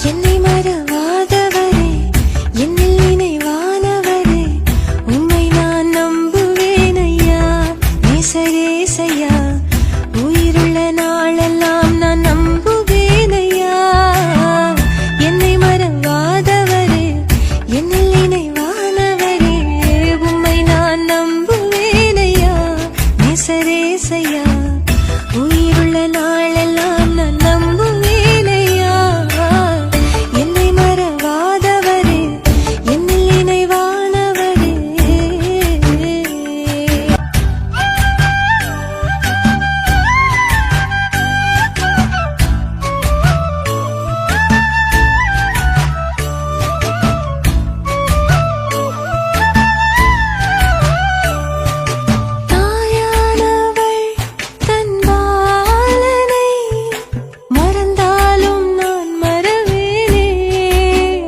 என்னை மறவாதவரே, என்னில் நினைவானவரே, உம்மை நான் நம்புவேன் ஐயா, நேசரேசையா. உயிருள்ள நாளெல்லாம் நான் நம்புவேன் ஐயா. என்னை மறவாதவரே, என்னில் நினைவானவரே, உம்மை நான் நம்புவேன் ஐயா, நேசரேசையா. உயிருள்ள நாளெல்லாம் நான் நம்புவேன் ஐயா. என்னை மறவாதவரே, என்னில் நினைவானவரே. தாயானவள் தன் பாலனை மறந்தாலும் நான் மறவேனே.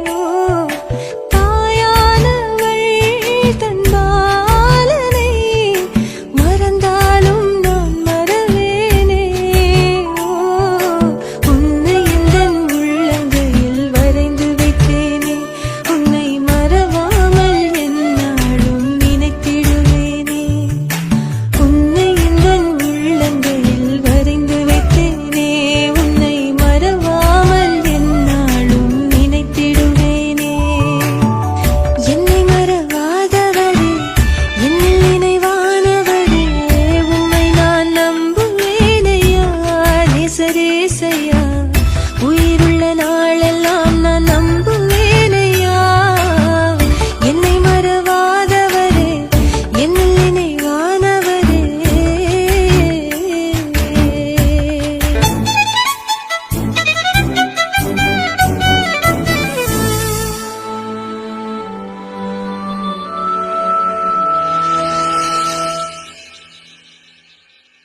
ஓ, தாயானவள் தன் பாலனை மறந்தாலும் நான் மறவேனே. ஓ, உன்னை எந்தன் உள்ளங்கையில் வரைந்து வைத்தேனே, உன்னை மறவாமல் எந்நாளும் நினைத்திடுவேனே. உன்னை எந்தன் உள்ளங்கையில் வரைந்து வைத்தேனே, உன்னை மறவாமல் எந்நாளும் நினைத்திடுவேனே. என்னை மறவாதவரே, என்னில் நினைவானவரே, உம்மை நான் நம்புவேன் ஐயா, நேசரேசையா. உயிருள்ள நாளெல்லாம் நான் நம்புவேன் ஐயா. என்னை மறவாதவரே, என்னில் நினைவானவரே.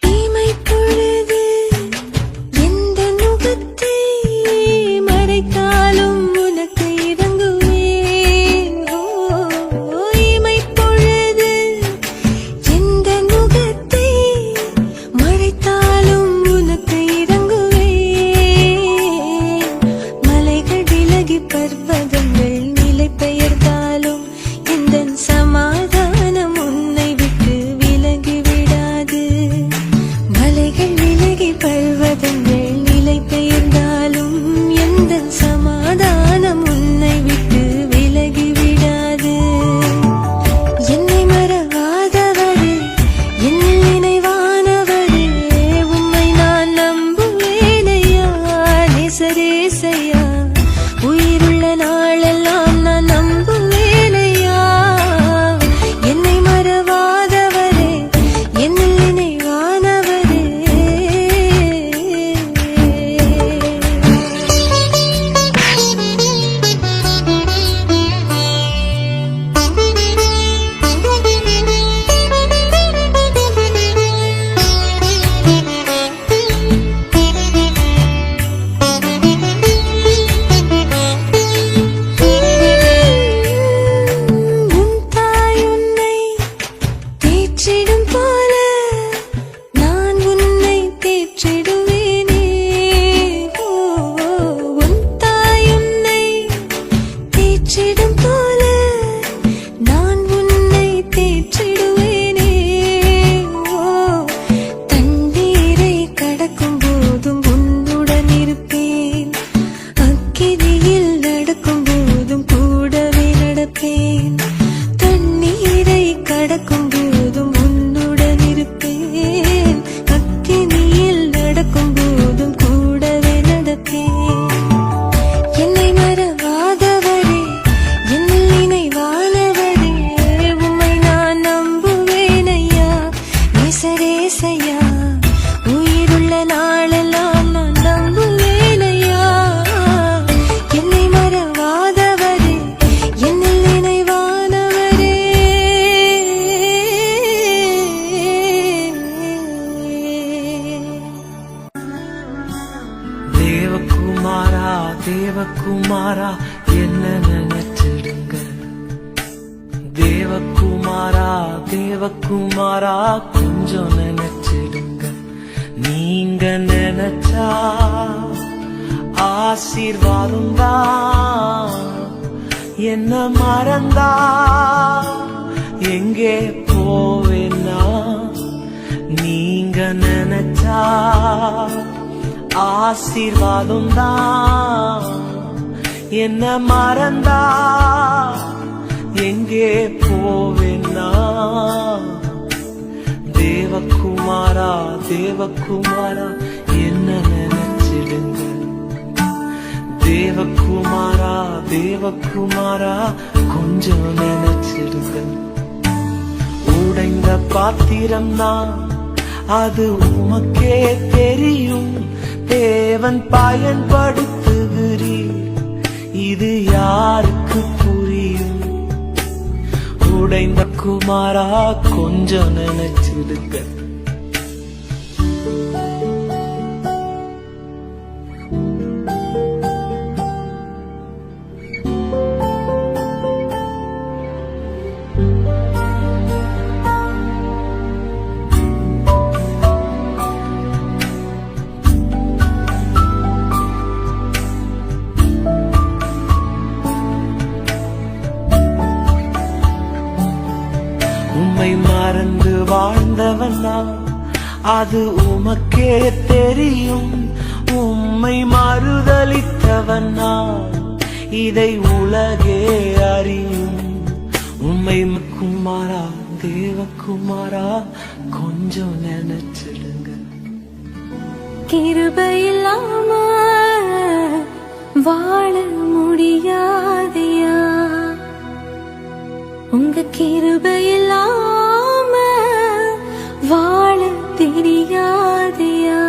தீமைப் பொழுது எந்த நுகத்தை மறைத்தாலும் உனக்கு இறங்குவேன். ஓ, இமைப் பொழுது எந்த நுகத்தை மறைத்தாலும் உனக்கு இறங்குவேன். மலைகள் விலகி பர்வதங்கள் நிலை பெயர்ந்தாலும் எந்தன் சமாதானம் உன்னை விட்டு விலகி விடாது. மலைகள் விலகி பர்வதங்கள் நிலை பெயர்ந்தாலும் எந்தன் சமாதானம் உன்னை விட்டு விலகி விடாது. என்னை மறவாதவரே, என்னில் நினைவானவரே, உம்மை நான் நம்புவேன் ஐயா, நேசரேசையா. உயிருள்ள நாளெல்லாம் நான் நம்புவேன் ஐயா. என்னை மறவாதவரே, என்னில் நினைவானவரே. உன் தாய் உன்னை தேற்றிடும் போல நான் உன்னை தேற்றிடுவேனே. ஓ, உன் தாய் உன்னை தேற்றிடும் போல நான் உன்னை தேற்றிடுவேனே. ஓ, தண்ணீரை கடக்கும் போதும் உன்னுடன் இருப்பேன், அக்கினியில் நடக்கும் போதும் கூடவே நடப்பேன். தண்ணீரை கடக்கும் போதும் உன்னுடன் இருப்பேன், அக்கினியில் நடக்கும் போதும் கூடவே நடப்பேன். என்னை மறவாதவரே, என்னில் நினைவானவரே, உம்மை நான் நம்புவேன் ஐயா, நேசரேசையா. உயிருள்ள நாளெல்லாம் நான் நம்புவேன் ஐயா. என்னை மறவாதவரே, என்னில் நினைவானவரே. தேவகுமாரா தேவகுமாரா என்ன நினைச்சிடுங்க. தேவகுமாரா தேவகுமாரா கொஞ்சம் நினைச்சிடுங்க. நீங்க நினைச்சா ஆசீர்வாதம் தான் என்ன மறந்தா எங்கே போவேன்னா நீங்க நினைச்சா ஆசீர்வாதம் தான் என்ன மறந்தா எங்கே போவேன்னா தேவகுமாரா தேவகுமாரா என்ன நினைச்சிடுங்க தேவகுமாரா தேவகுமாரா கொஞ்சம் நினைச்சிடுங்க உடைந்த பாத்திரம் தான் அது உமக்கே தெரியும் தேவன் பயன்படுத்துகிறீர் இது யாருக்கு புரியும் உடைந்த குமாரா கொஞ்சம் நினைச்சிடுங்க உம்மை மறந்து வாழ்ந்தவனா அது உமக்கே தெரியும் உம்மை மறுதலித்தவனா இதை உலகே அறியும் உம்மை குமாரா தேவகுமாரா கொஞ்சம் நினைச்சிடுங்க கிருபையில்லாம வாழ முடியாதையா உங்க கிருபையில்லாம வாழ தெரியாதையா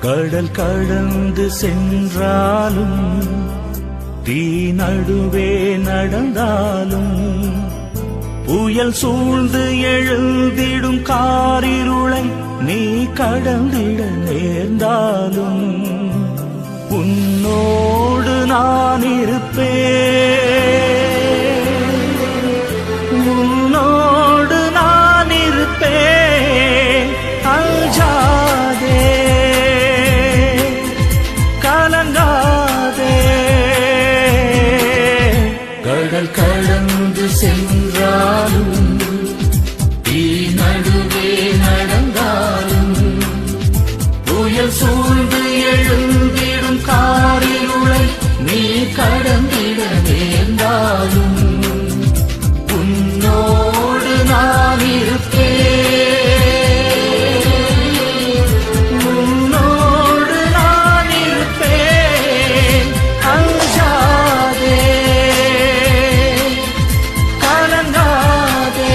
கடல் கடந்து சென்றாலும் தீ நடுவே நடந்தாலும் புயல் சூழ்ந்து எழுந்திடும் காரிருளை நீ கடந்திட நேர்ந்தாலும் உன்னோடு நான் இருப்பேன், உன்னோடு நான் இருப்பேன். அஞ்சாதே, கலங்காதே. கடல் கடந்து சென்றாலும் தீ நடுவே நடந்தாலும் புயல் சூழ்ந்து எழுந்திடும் காரிருளை நீ கடந்திட நேர்ந்தாலும் உன்னோடு நான் இருப்பேன், உன்னோடு நான் இருப்பேன். அஞ்சாதே, கலங்காதே.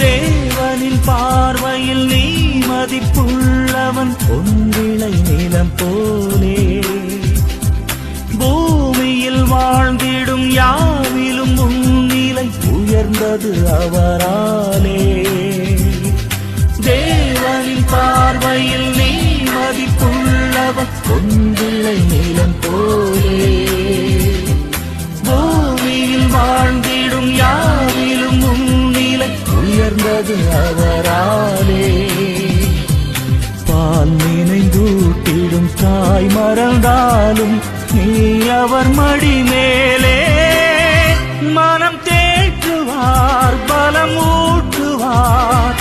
தேவனின் பார்வையில் நீ மதிப்புள்ளவன், பொன்விளை நிலம் போலே. பூமியில் வாழ்ந்திடும் யாவிலும் உன்னிலை உயர்ந்தது அவராலே. தேவனின் பார்வையில் நீ மதிப்புள்ளவன், பொன்விளை நிலம் போலே. பூமியில் வாழ்ந்திடும் யாவிலும் உன்னிலை உயர்ந்தது அவராலே. பால் நினைந்தூட்டிடும் தாய் மறந்தாலும் நீ அவர் மடி மேலே. மனம் தேற்றுவார், பலம் ஊட்டுவார்,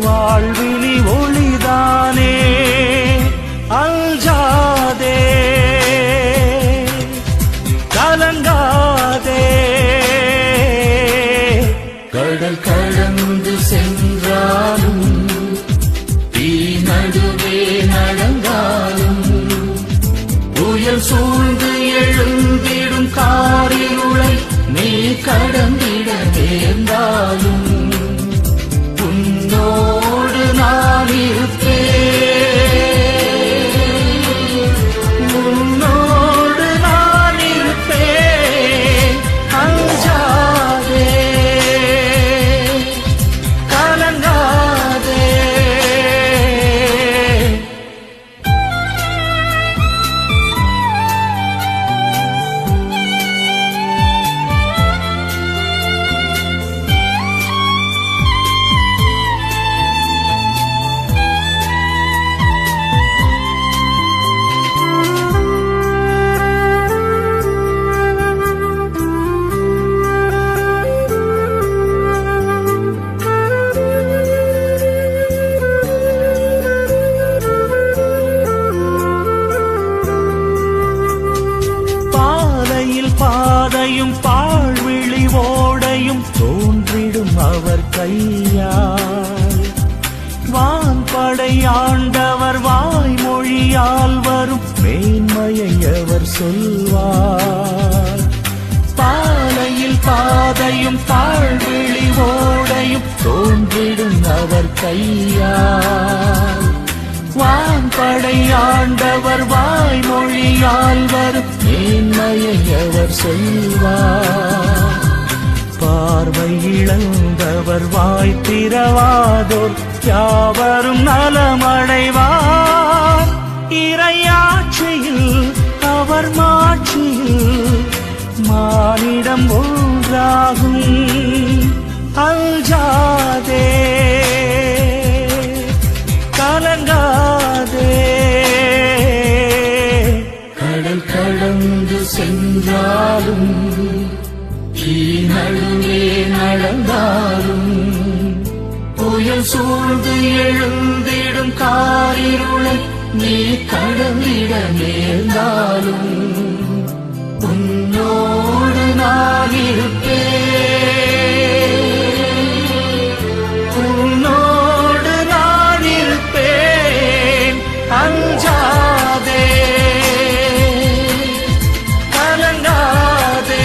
வாழ்வினி ஒளிதானே. அஞ்சாதே, கலங்காதே. கடல் கடந்து சென்றாலும் தீ நடுவே நடந்தாலும் புயல் சூழ்ந்து எழுந்திடும் காரிருளை நீ கடந்திட நேர்ந்தாலும் உன்னோடு நான் இருப்பேன், உன்னோடு நான் இருப்பேன். அஞ்சாதே, கலங்காதே. பாதையும் பாழ்விழி ஓடையும் தோன்றிடும் அவர் கையால். வான்படையாண்டவர் வாய்மொழியால் வரும் மேன்மையை அவர் சொல்வார். பாலையில் பாதையும் பாழ்விழி ஓடையும் தோன்றிடும் அவர் கையால். வான்படையாண்டவர் வாய்மொழியால் வரும் மேன்மையை அவர் சொல்வார். பார்வை இழந்தவர் வாய் திறவாதோர் யாவரும் நலமடைவார். இறையாட்சியில் அவர் மாட்சியில் மானிடம் ஒன்றாகும். அஞ்சாதே, கலங்காதே. கடல் கடந்து சென்றாலும் தீ நடுவே நடந்தாலும் புயல் சூழ்ந்து எழுந்திடும் காரிருளை நீ கடந்திட நேர்ந்தாலும் உன்னோடு நான் இருப்பேன், உன்னோடு நான் இருப்பேன். அஞ்சாதே, கலங்காதே.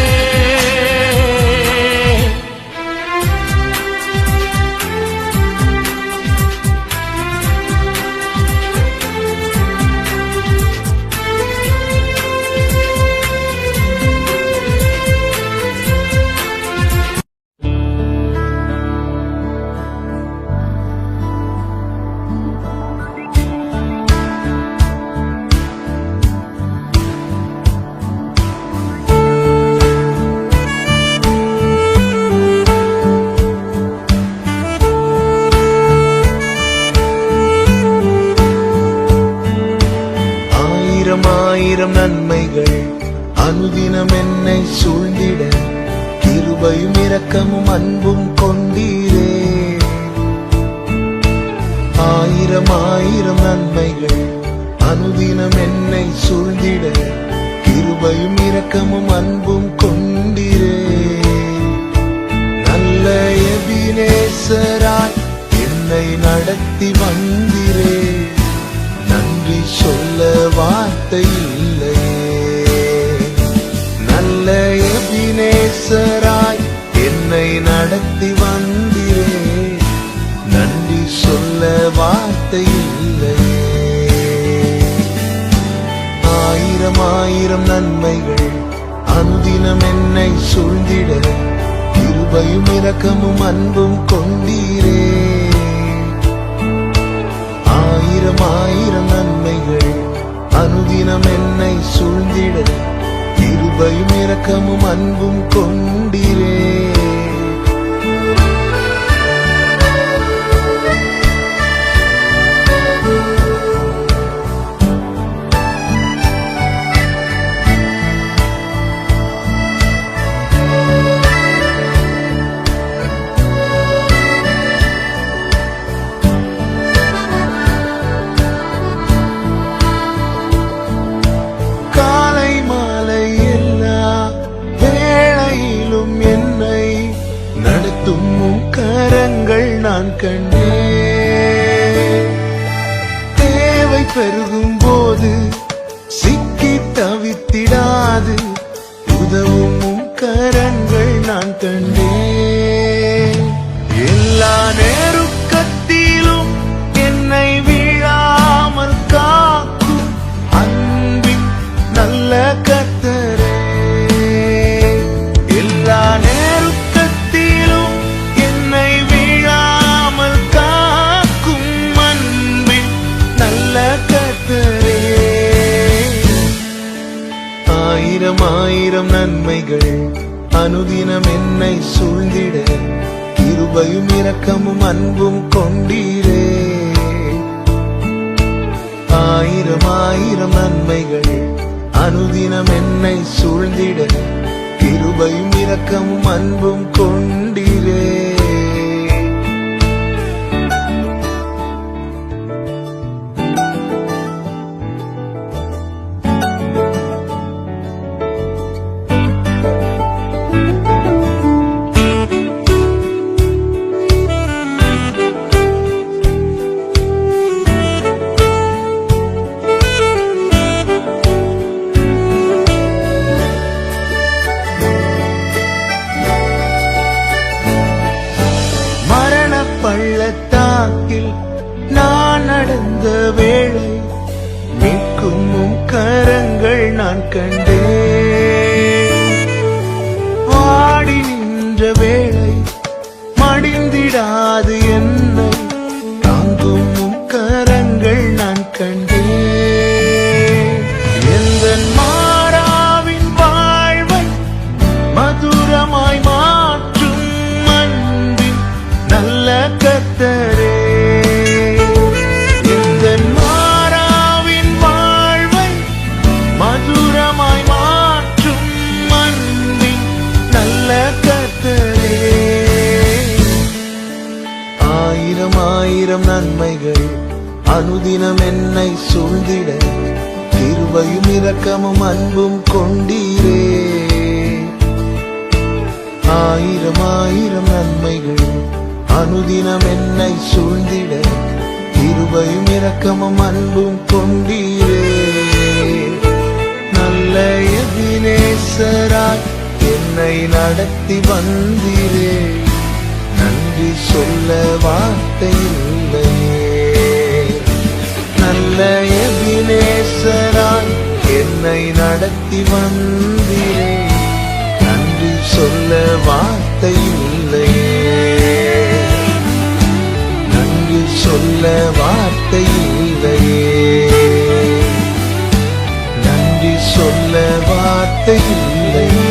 ஆயிரம் நன்மைகள் அனுதினம் என்னை சூழ்ந்திட கிருபையும் இரக்கமும் அன்பும் கொண்டீரே. ஆயிரம் நன்மைகள் அனுதினம் என்னை சூழ்ந்திட கிருபையும் இரக்கமும் அன்பும் கொண்டீரே. நல்ல எபினேசராய் என்னை நடத்தி வந்தீரே. நன்றி சொல்ல வார்த்தை இல்லையே. நல்ல எபினேசராய் என்னை நடத்தி வந்தீரே. நன்றி சொல்ல வார்த்தை இல்லையே. ஆயிரம் நன்மைகள் அனுதினம் என்னை சூழ்ந்திட கிருபையும் இரக்கமும் அன்பும் கொண்டீரே. ஆயிரம் நன்மைகள் அனுதினம் என்னை சூழ்ந்திட கிருபையும் இரக்கமும் அன்பும் கொண்டீரே. கரங்கள் நான் கண்டேன். தேவை பெருகும் போது சிக்கி தவித்திடாது உதவும் கரங்கள் நான் கண்டேன். எல்லா நெருக்கத்திலும் என்னை வீழாமல் காக்கும் அன்பின் நல்ல கர்த்தரே. எல்லா ஆயிரம் நன்மைகள் அனுதினம் என்னை சூழ்ந்திட கிருபையும் இரக்கமும் அன்பும் கொண்டீரே. ஆயிரம் நன்மைகள் அனுதினம் என்னை சூழ்ந்திட கிருபையும் இரக்கமும் அன்பும் கொண்டீரே. பள்ளத்தாக்கில் நான் நடந்த வேளை மீட்கும் கரங்கள் நான் கண்டேன். வாடி நின்ற வேளை மடிந்திடாது என்னை தாங்கும் கரங்கள் நான் கண்டேன். எந்த மாறாவின் வாழ்வை மதுரமாய் மாற்றும் அன்பின் நல்ல கர்த்தரே. இந்த மாறாவின் வாழ்வை மதுரமாய் மாற்றும் அன்பின் நல்ல கர்த்தரே. ஆயிரம் நன்மைகள் அனுதினம் என்னை சூழ்ந்திட கிருபையும் இரக்கமும் அன்பும் கொண்டீரே. ஆயிரம் ஆயிரம் நன்மைகள் அனுதினம் என்னை சூழ்ந்திட கிருபையும் இரக்கமும் அன்பும் கொண்டீரே. நல்ல எபினேசராய் என்னை நடத்தி வந்தீரே. நன்றி சொல்ல வார்த்தை இல்லையே. நல்ல எபினேசராய் என்னை நடத்தி வந்தீரே. நன்றி சொல்ல வார்த்தை இல்லையே. நன்றி சொல்ல வார்த்தை இல்லையே. நன்றி சொல்ல வார்த்தை இல்லையே.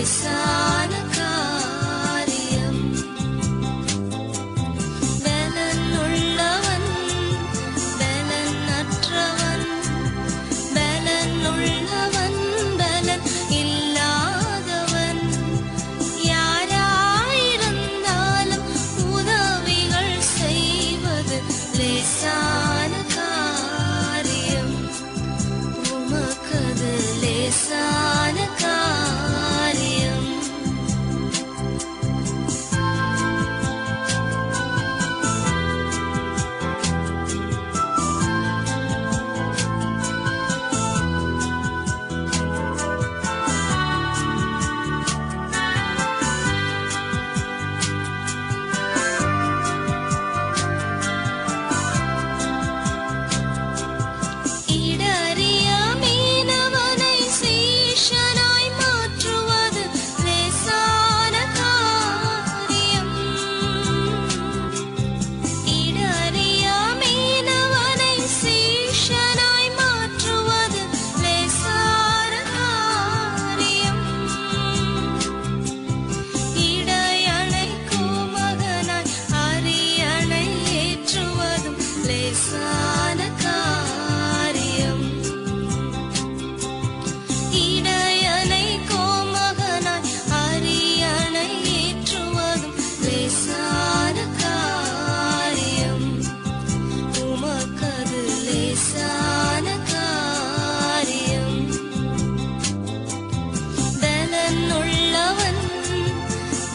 லேசான காரியம். பலன் உள்ளவன் பலன் அற்றவன், பலன் உள்ளவன் பலன் இல்லாதவன், யாராயிருந்தாலும் உதவிகள் செய்வது லேசான காரியம். உமக்கது லேசான காரியம். இடறிய மீனவனை சீஷனாய் மாற்றுவது லேசான காரியம். இடறிய மீனவனை சீஷனாய் மாற்றுவது லேசான காரியம். இடையணைக்கும் மகனாய் அரியணை ஏற்றுவதும் லேசான காரியம். இடையணைக்கும் மகனாய் அரியணை ஏற்றுவதும் லேசான காரியம். உமக்கது லேசான காரியம். பலன் உள்ளவன்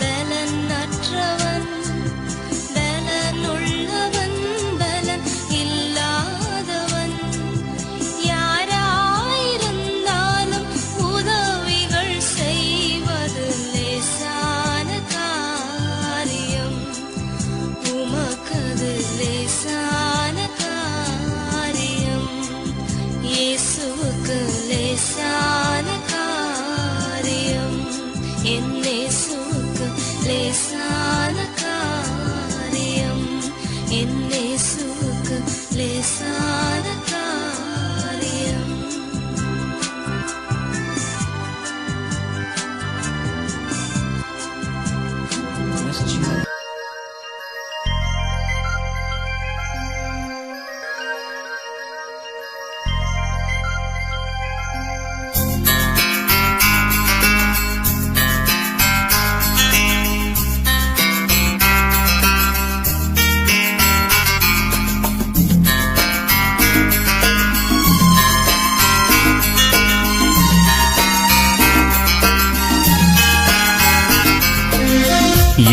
பலன் அற்றவன், பலன் உள்ளவன் பலன் இல்லாதவன், யாராயிருந்தாலும் உதவிகள் செய்வது லேசான காரியம். உமக்கது லேசான காரியம். இயேசுவுக்கு லேசான காரியம். என் இயேசுவுக்கு லேசான காரியம். என் இயேசுவுக்கு லேசான காரியம்.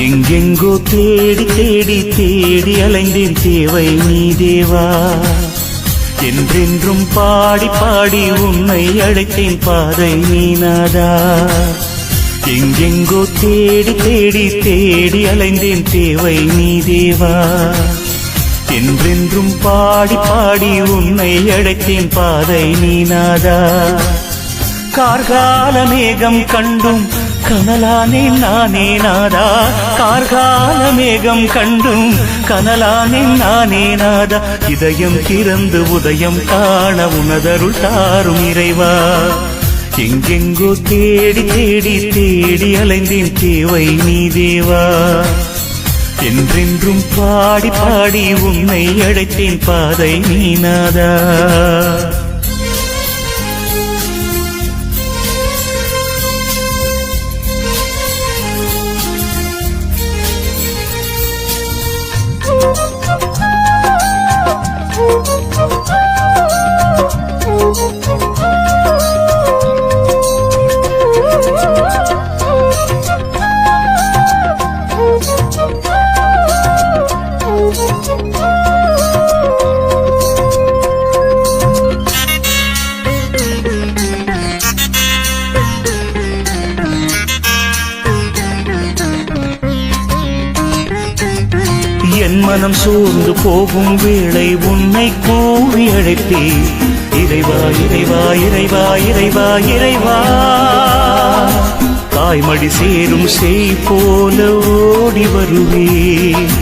எங்கெங்கோ தேடி தேடி தேடி அலைந்தேன் தேவை நீ தேவா. என்றென்றும் பாடி பாடி உன்னை அழைத்தேன் பாதை நீ நாதா. எங்கெங்கோ தேடி தேடி தேடி அலைந்தேன் தேவை நீ தேவா. என்றென்றும் பாடி பாடி உன்னை அழைத்தேன் பாதை நீ நாதா. கார்கால மேகம் கண்டும் கனலானேன் நானே நாதா. கார்கால மேகம் கண்டும் கனலானேன் நானே நாதா. இதயம் திறந்து உதயம் காண உனதருள் தாரும் இறைவா. எங்கெங்கோ தேடி தேடி தேடி அலைந்தேன் தேவை நீ தேவா. என்றென்றும் பாடி பாடி உன்னை அழைத்தேன் பாதை நீ நாதா. என் மனம் சோர்ந்து போகும் வேளை உன்னை கூவி அழைத்தேன். இறைவா இறைவா இறைவா இறைவா இறைவா. தாய்மடி சேரும் செய் போல ஓடி வருவேன்.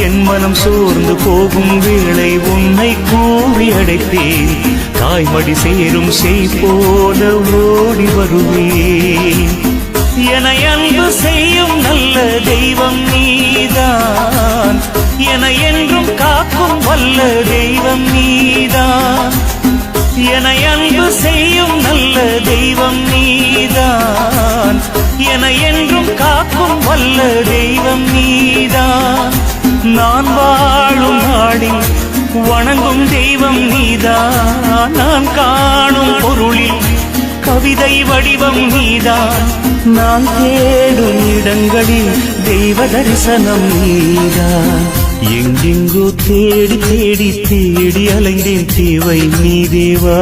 என் மனம் சோர்ந்து போகும் வேளை உன்னை கூவி அழைத்தேன். தாய்மடி சேரும் செய் போல ஓடி வருவேன். என அன்பு செய்யும் நல்ல தெய்வம் நீதான், என என்றும் காக்கும் வல்ல தெய்வம் நீதான், என அன்பு செய்யும் நல்ல தெய்வம் நீதான், என என்றும் காக்கும் வல்ல தெய்வம் நீதான். நான் வாழும் நாடில் வணங்கும் தெய்வம் நீதான், நான் காணும் பொருளில் கவிதை வடிவம் நீதான், நான் தேடும் இடங்களில் தெய்வ தரிசனம் நீதான். எங்கெங்கோ தேடி தேடி தேடி அலைந்தேன் தேவை நீ தேவா,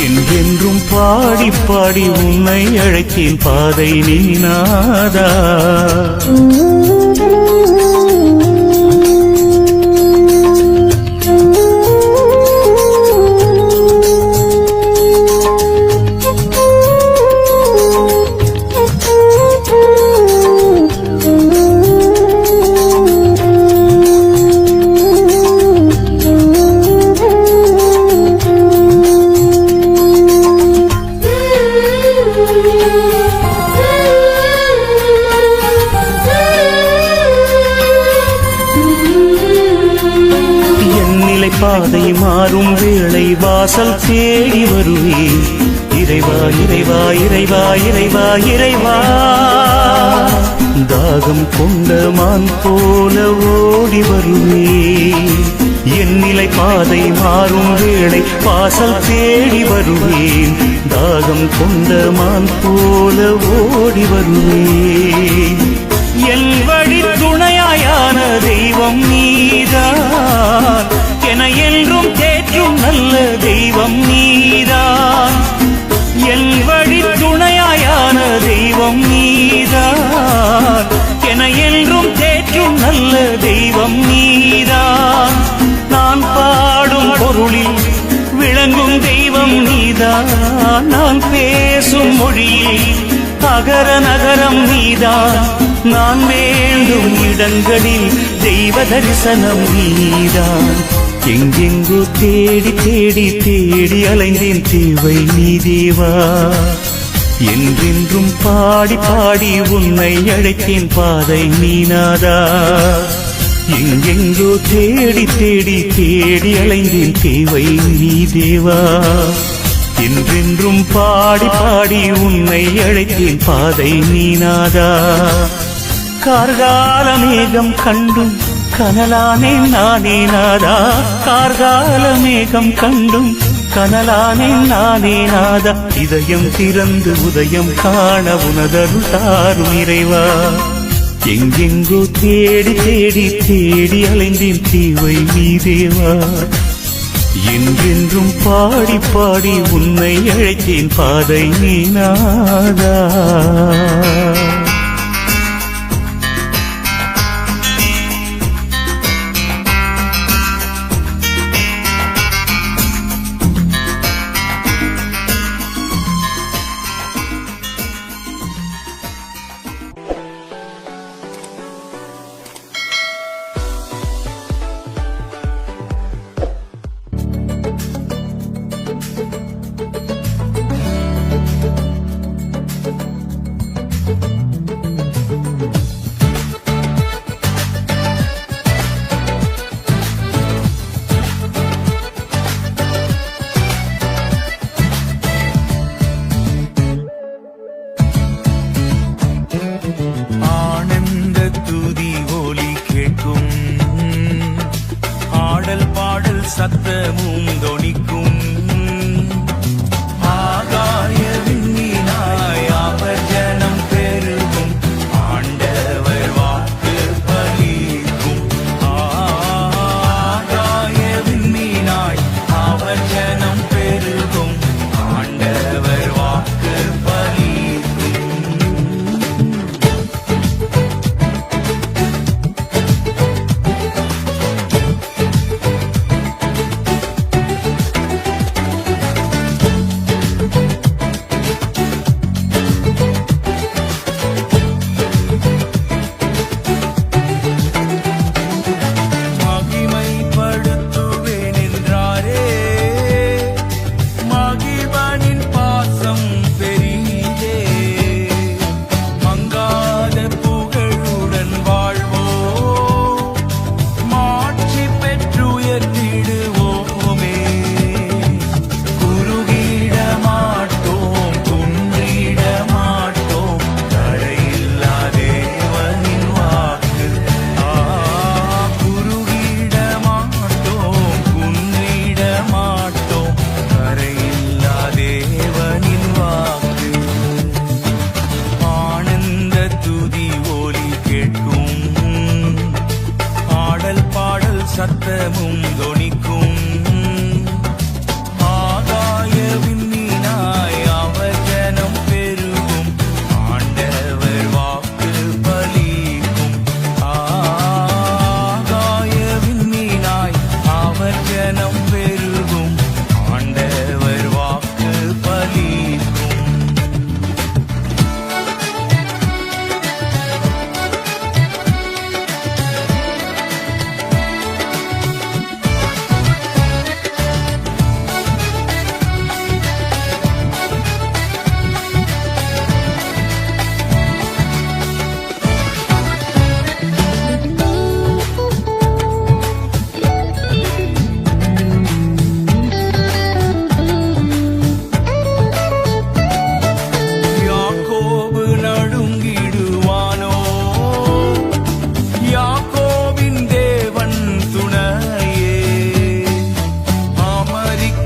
என்றென்றும் பாடி பாடி உன்னை அழைத்தேன் பாதை நீ நாதா. பாதை மாறும் வேளை வாசல் தேடி வருவேன் இறைவா இறைவா இறைவா இறைவா இறைவா. தாகம் கொண்ட மான் போல ஓடி வருவேன், என் நிலை பாதை மாறும் வேளை வாசல் தேடி வருவேன், தாகம் கொண்ட மான் போல ஓடி வருவேன். என் வழி துணையாயான தெய்வம் நீதான், என என்றும் தேற்றும் நல்ல தெய்வம் நீதான், என் வழி துணையாயான தெய்வம் நீதான், என என்றும் தேற்றும் நல்ல தெய்வம் நீதான். நான் பாடும் பொருளில் விளங்கும் தெய்வம் நீதான், நான் பேசும் மொழியில் அகர நகரம் நீதான், நான் வேண்டும் இடங்களில் தெய்வ தரிசனம் நீதான். எங்கெங்கோ தேடி தேடி தேடி அலைந்தேன் தேவை நீ தேவா, என்றென்றும் பாடி பாடி உன்னை அழைத்தேன் பாதை நீ நாதா. எங்கெங்கோ தேடி தேடி தேடி அலைந்தேன் தேவை நீ தேவா, என்றென்றும் பாடி பாடி உன்னை அழைத்தேன் பாதை நீ நாதா. கார்கால மேகம் கண்டும் கனலானே நானே நாதா, கார்கால மேகம் கண்டும் கனலானே நானே நாதா. இதயம் திறந்து உதயம் காண உனதருள் தாரும் இறைவா, எங்கெங்கோ தேடி தேடி தேடி அலைந்தேன் தேவை நீ தேவா, என்றென்றும் பாடி பாடி உன்னை அழைத்தேன் பாதை நீ நாதா.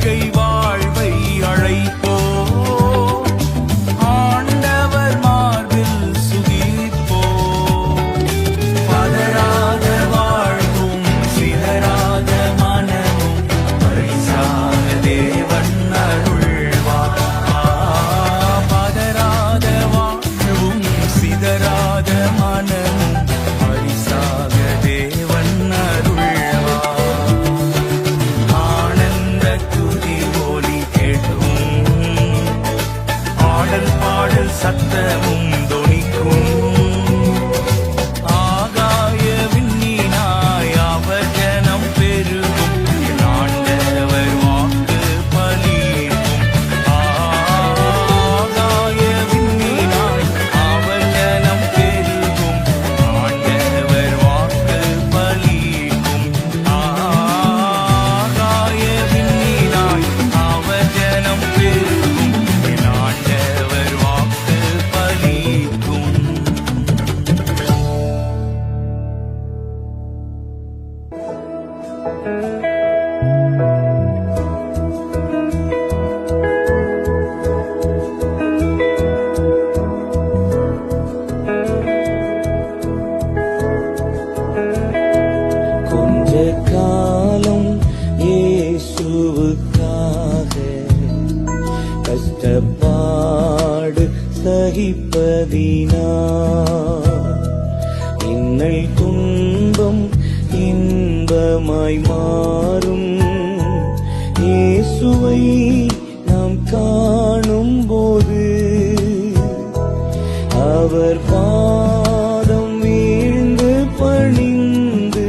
வாழ்க்கை வாழ்வை அழைப்போ ஆண்டவர் மார்பில் சுகிப்போ பதறாத வாழ்வும் சிதறாத மனமும் பரிசாக தேவன் அருள்வார் பதறாத வாழ்வும் சிதறாத மனமும் பரிசாக தேவன் அருள்வார் ஆனந்த துதி ஒலி கேட்கும் ஆடல் பாடல் சத்தமும் தொனிக்கும் ஆகாய விண்ணினாய் அவர் ஜனம் பெருகும் என் ஆண்டவர் வாக்கு பலிக்கும் ஆகாய விண்ணினாய் அவர் ஜனம் பெருகும் ஆண்டவர் வாக்கு பலிக்கும் ஆகாய விண்ணினாய் அவர் ஜனம் பெருகும் என் ஆண்டவர் வாக்கு பலிக்கும் கொஞ்ச காலம் இயேசுவுக்காக கஷ்டப்பாடு சகிப்பதினார் இன்னல் துன்பம் இன்பமாய் மாறும் இயேசுவை நாம் காணும் போது அவர் பாதம் வீழ்ந்து பணிந்து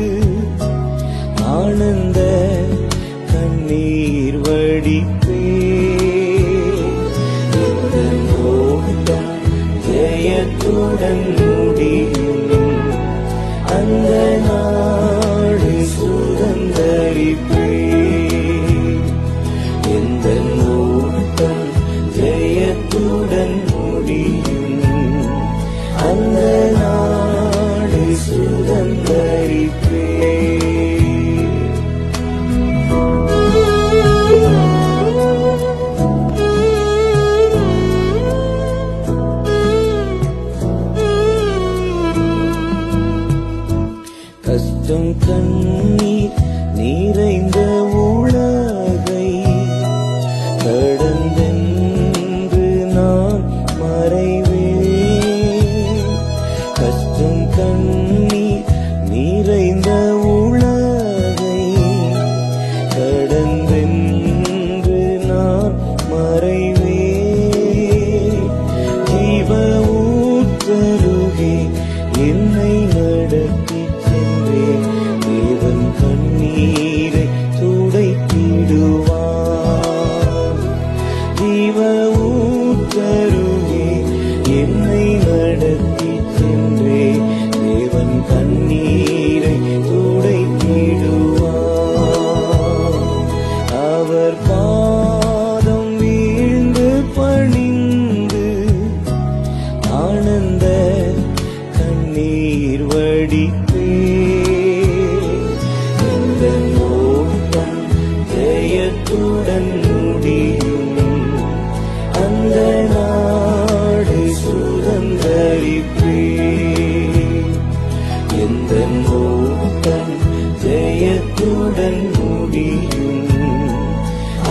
ஆனந்த கண்ணீர் வடிப்பே எங்கள் ஓட்டம் ஜெயத்துடன் முடியும் அந்த நாடு சுதந்தரிப்பே எந்த ஓட்டம் ஜெயத்துடன் முடியும் அந்த நாடு சுதந்தரிப்பே கஷ்டம் கண்ணீர் நிறைந்த உலகை கடந்தென்று நான் மறைவேன் கஷ்டம் கண்ணீர் நிறைந்த உலகை கடந்தென்று நான் மறைவேன் ஜீவ ஊற்றருகே என்னை நடத்தி சென்றே தேவன் கண்ணீரை துடைத்திடுவார் ஜீவ ஊற்றருகே என்னை நடத்தி சென்றே தேவன் கண்ணீரை துடைத்திடுவார் அவர் பாதம் வீழ்ந்து பணிந்து ஆனந்த கண்ணீர் வடிப்பே எந்த ஓட்டம் ஜெயத்துடன் முடியும் அந்த நாடு சுதந்தரிப்பே எந்த ஓட்டம் ஜெயத்துடன் முடியும்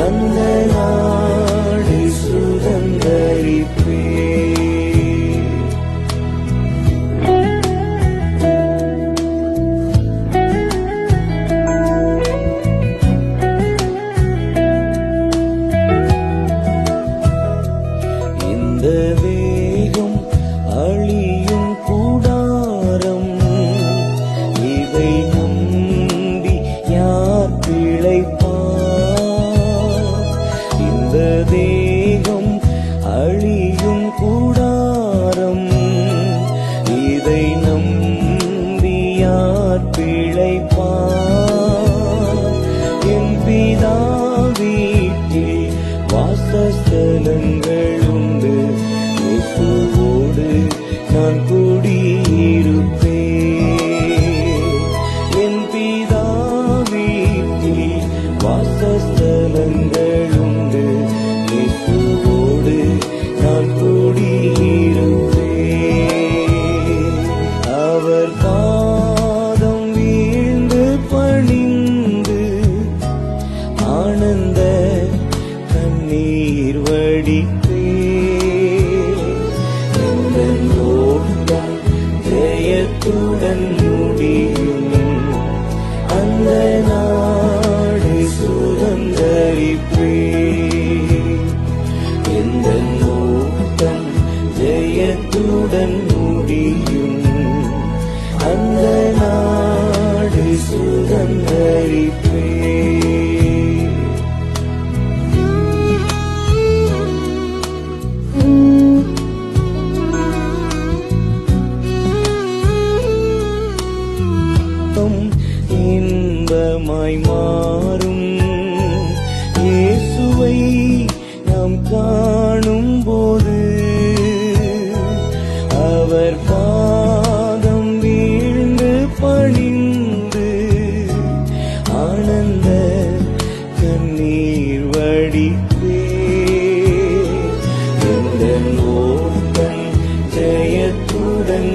அந்த நாடு சுதந்தரிப்பே இந்த வேகம் அழியும் கூடாரம் இதை நம்பி யார் பிழைப்பார் இந்த தேகம் அழியும் கூடாரம் இதை நம்பி யார் பிழைப்பார் என் பிதா வீட்டில் வாசஸ்தலங்கள் உண்டு இயேசுவோடு நான் குடியிருப்பேன் என் பிதா வீட்டில் வாசஸ்தலங்கள் எந்தன் ஓட்டம் ஜெயத்துடன் முடியும் அந்த நாடு சுதந்தரிப்பேன் எந்தன் ஓட்டம் ஜெயத்துடன் முடியும் அந்த நாடு சுதந்தரிப்பேன் இன்பமாய் மாறும் இயேசுவை நாம் காணும் போது அவர் பாதம் வீழ்ந்து பணிந்து ஆனந்த கண்ணீர் வடிப்பே எந்தன் ஓட்டம் ஜெயத்துடன்